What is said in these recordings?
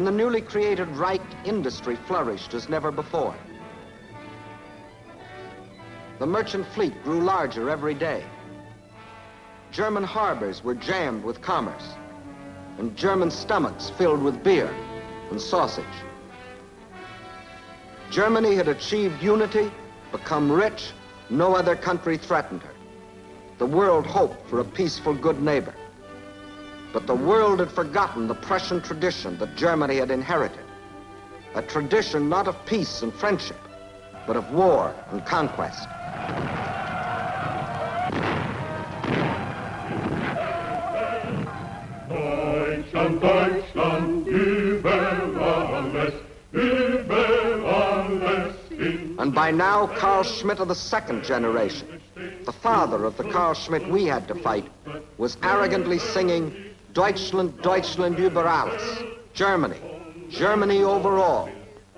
In the newly created Reich, industry flourished as never before. The merchant fleet grew larger every day. German harbors were jammed with commerce, and German stomachs filled with beer and sausage. Germany had achieved unity, become rich. No other country threatened her. The world hoped for a peaceful, good neighbor. But the world had forgotten the Prussian tradition that Germany had inherited, a tradition not of peace and friendship, but of war and conquest. Deutschland, Deutschland, über alles, über alles. And by now, Carl Schmitt of the second generation, the father of the Carl Schmitt we had to fight, was arrogantly singing Deutschland, Deutschland über alles, Germany, Germany over all,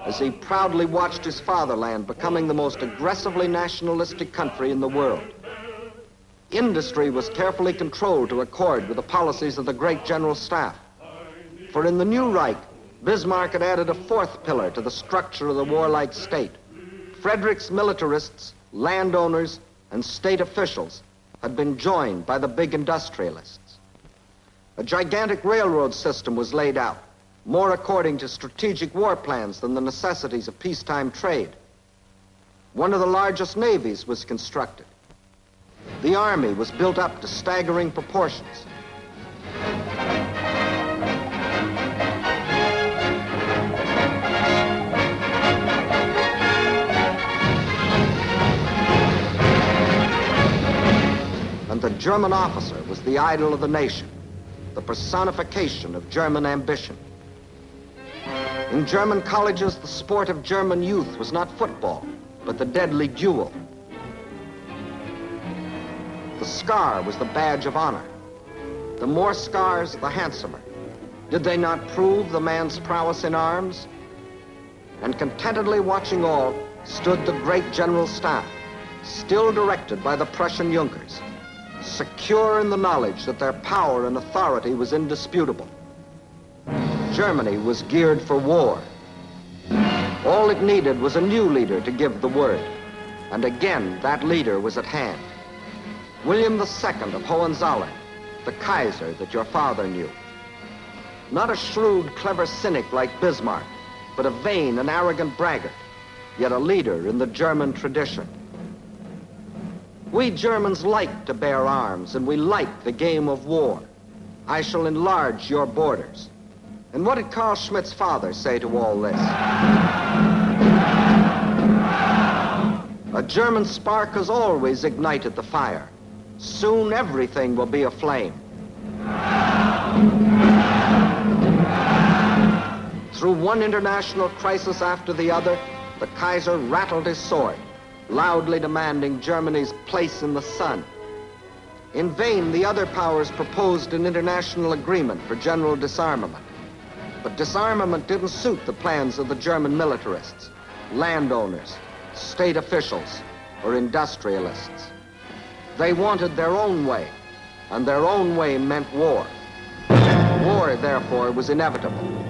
as he proudly watched his fatherland becoming the most aggressively nationalistic country in the world. Industry was carefully controlled to accord with the policies of the great General Staff. For in the new Reich, Bismarck had added a fourth pillar to the structure of the warlike state. Frederick's militarists, landowners, and state officials had been joined by the big industrialists. A gigantic railroad system was laid out, more according to strategic war plans than the necessities of peacetime trade. One of the largest navies was constructed. The army was built up to staggering proportions. And the German officer was the idol of the nation, the personification of German ambition. In German colleges, the sport of German youth was not football, but the deadly duel. The scar was the badge of honor. The more scars, the handsomer. Did they not prove the man's prowess in arms? And contentedly watching all stood the great General Staff, still directed by the Prussian Junkers, secure in the knowledge that their power and authority was indisputable. Germany was geared for war. All it needed was a new leader to give the word. And again, that leader was at hand. William II of Hohenzollern, the Kaiser that your father knew. Not a shrewd, clever cynic like Bismarck, but a vain and arrogant braggart, yet a leader in the German tradition. We Germans like to bear arms, and we like the game of war. I shall enlarge your borders. And what did Carl Schmitt's father say to all this? A German spark has always ignited the fire. Soon everything will be aflame. Through one international crisis after the other, the Kaiser rattled his sword, loudly demanding Germany's place in the sun. In vain, the other powers proposed an international agreement for general disarmament. But disarmament didn't suit the plans of the German militarists, landowners, state officials, or industrialists. They wanted their own way, and their own way meant war. War, therefore, was inevitable.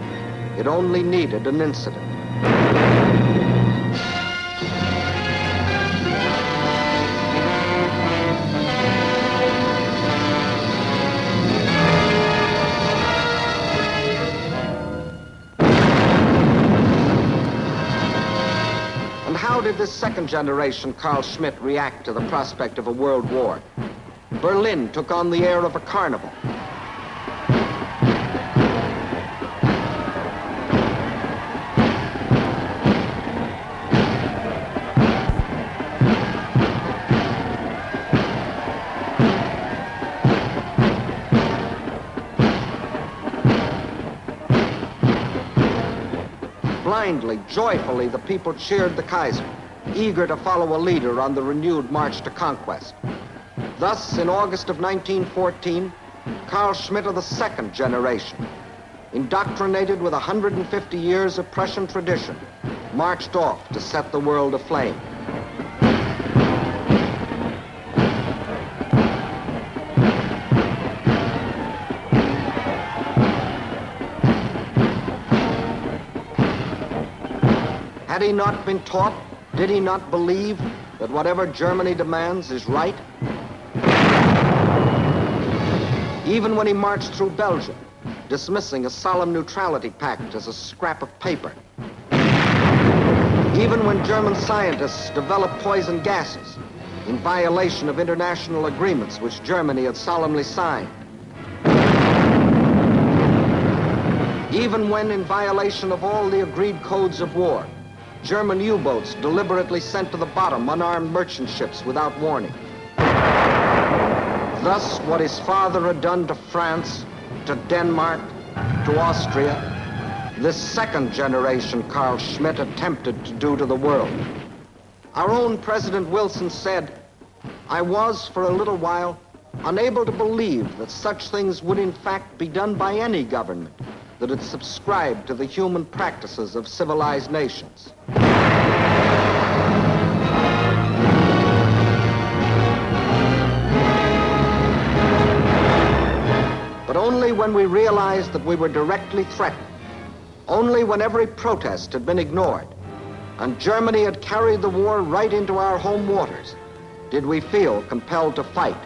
It only needed an incident. How did this second generation Carl Schmitt react to the prospect of a world war? Berlin took on the air of a carnival. Blindly, joyfully, the people cheered the Kaiser, eager to follow a leader on the renewed march to conquest. Thus, in August of 1914, Carl Schmitt of the second generation, indoctrinated with 150 years of Prussian tradition, marched off to set the world aflame. Had he not been taught, did he not believe that whatever Germany demands is right? Even when he marched through Belgium, dismissing a solemn neutrality pact as a scrap of paper. Even when German scientists developed poison gases in violation of international agreements which Germany had solemnly signed. Even when, in violation of all the agreed codes of war, German U-boats deliberately sent to the bottom unarmed merchant ships without warning. Thus, what his father had done to France, to Denmark, to Austria, this second generation Carl Schmitt attempted to do to the world. Our own President Wilson said, "I was, for a little while, unable to believe that such things would in fact be done by any government that had subscribed to the human practices of civilized nations." But only when we realized that we were directly threatened, only when every protest had been ignored, and Germany had carried the war right into our home waters, did we feel compelled to fight.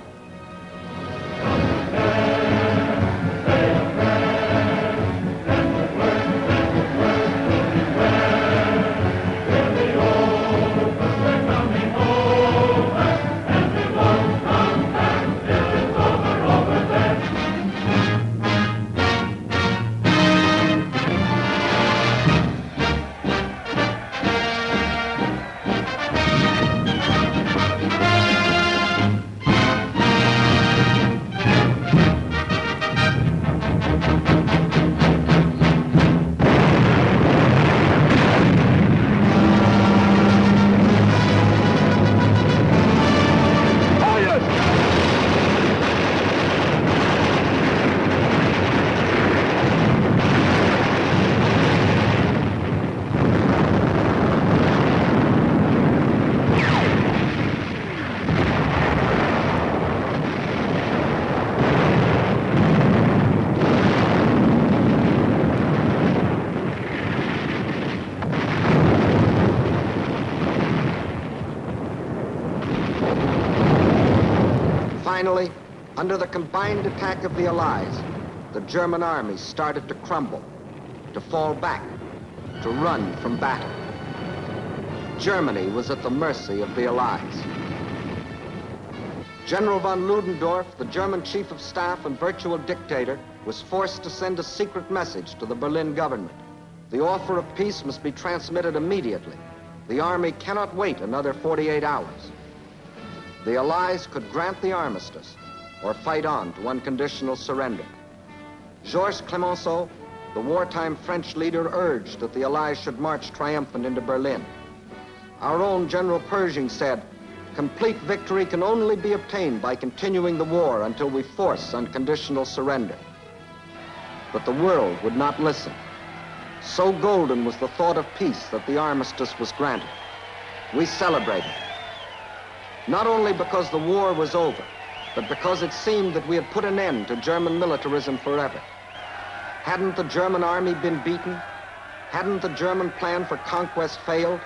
Finally, under the combined attack of the Allies, the German army started to crumble, to fall back, to run from battle. Germany was at the mercy of the Allies. General von Ludendorff, the German chief of staff and virtual dictator, was forced to send a secret message to the Berlin government. The offer of peace must be transmitted immediately. The army cannot wait another 48 hours. The Allies could grant the armistice or fight on to unconditional surrender. Georges Clemenceau, the wartime French leader, urged that the Allies should march triumphant into Berlin. Our own General Pershing said, "Complete victory can only be obtained by continuing the war until we force unconditional surrender." But the world would not listen. So golden was the thought of peace that the armistice was granted. We celebrated. Not only because the war was over, but because it seemed that we had put an end to German militarism forever. Hadn't the German army been beaten? Hadn't the German plan for conquest failed?